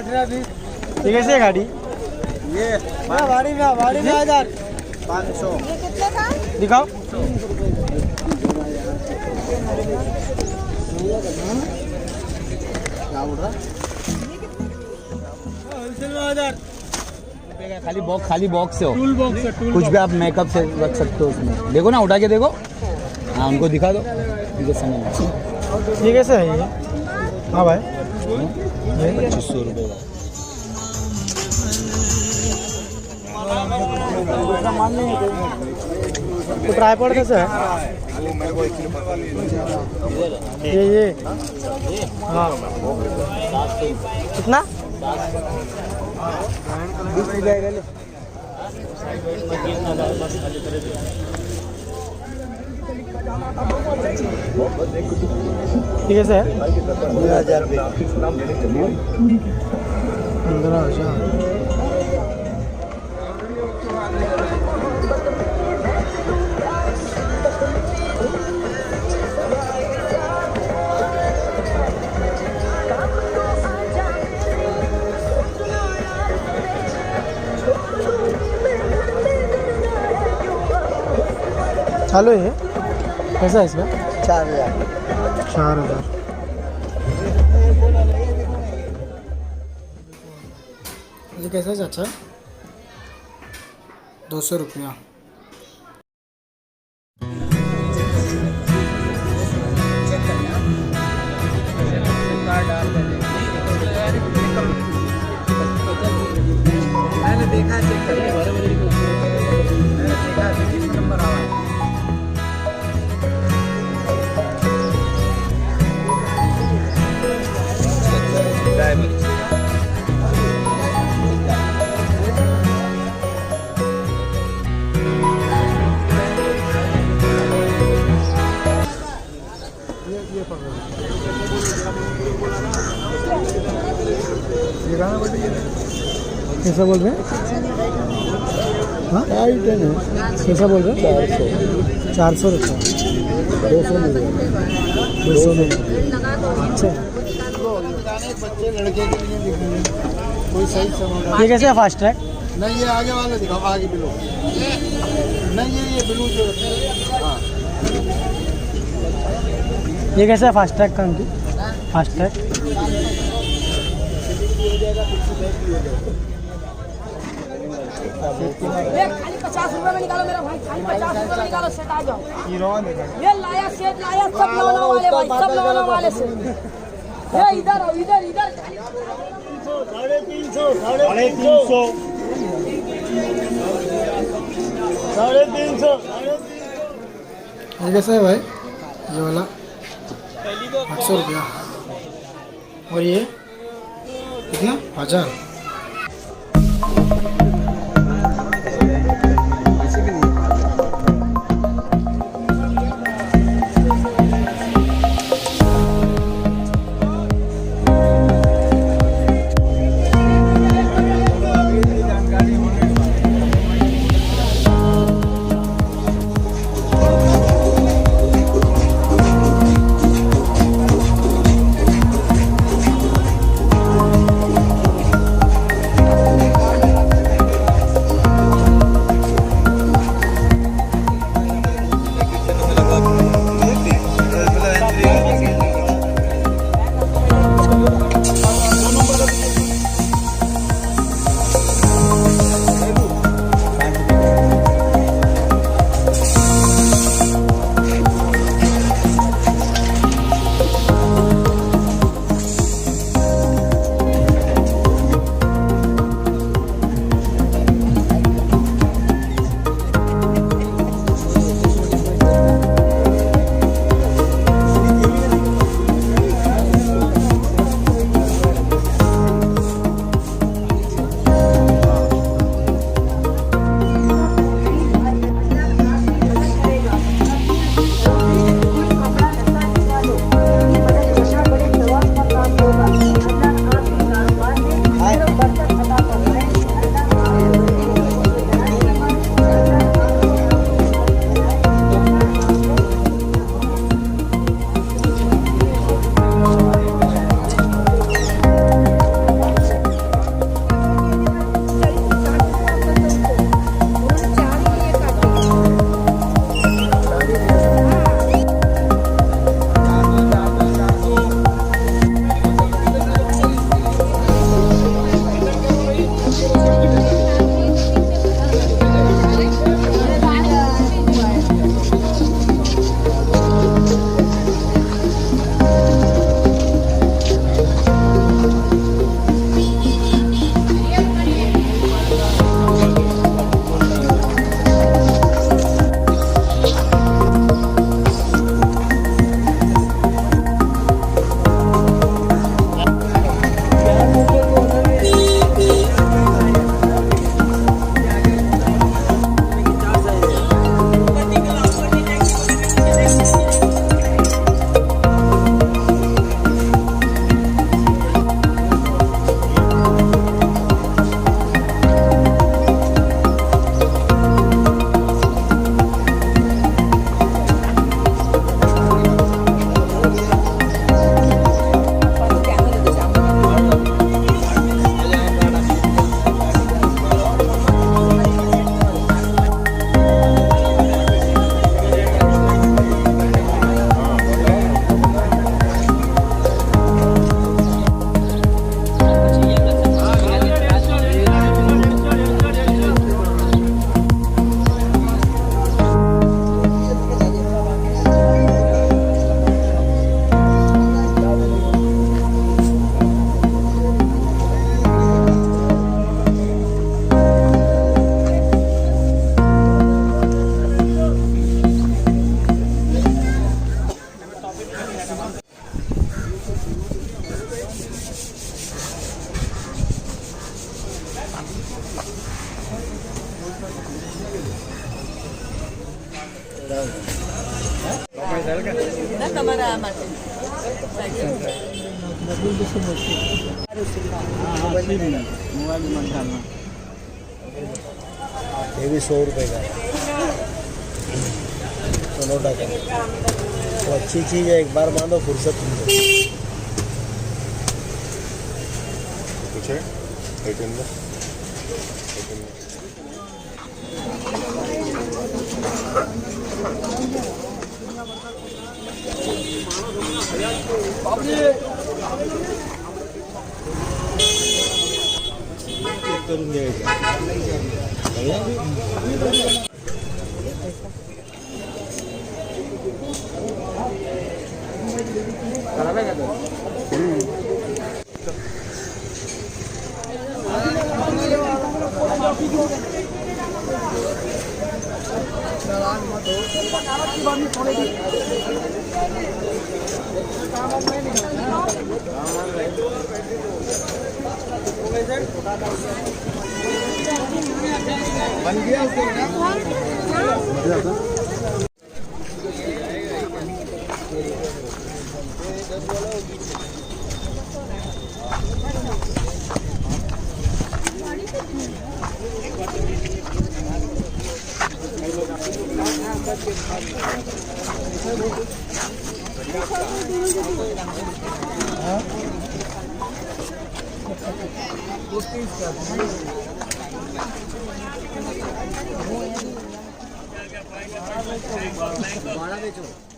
ये कैसे है गाड़ी? ये गाड़ी में 1000 500 दिखाओ। क्या बोल रहा? खाली बॉक्स से हो, टूल बॉक्स है, कुछ भी आप मेकअप से रख सकते हो उसमें। देखो ना, उठा के देखो। हाँ, उनको दिखा दो, उनके समझ। ये कैसे है ये? हाँ भाई, 2500 रुपये का। तो ट्राइपॉड कैसे है? ये हाँ, कितना? ये कैसे है? 1000 रुपये। 15,000। चालू है? कैसा है इसका? 4000। ये कैसा है चाचा? 200 रुपया। मैंने देखा, चेक करके नंबर आवा है। कैसा बोल रहे हैं? हाँ, कैसा बोल रहे हैं? 400 रुपये। 200 में। अच्छा, ये कैसे है? Fast track? नहीं, ये आगे वाला दिखाओ, आगे ब्लू। नहीं, ये ब्लू जो हाँ। ये कैसा है फास्ट ट्रैक का? उनकी फास्ट ट्रैक खाली 50 रुपए में निकालो मेरा भाई, खाली 50 रुपए में निकालो, सेट आ जाओ। ये लाया सेट लाया, सब लगाने वाले भाई, सब लगाने वाले से। ये इधर आओ, इधर 350। ये कैसा है भाई? ये वाला 800 रुपया। और ये कितना? 1000। ये भी 100 रुपये का है, सोनोटा का। तो अच्छी चीज़ है, एक बार बांधो फुर्सत नहीं। कुछ है आइटम में? करून घ्यायचं। बन गया उसको बाड़ा बेचो।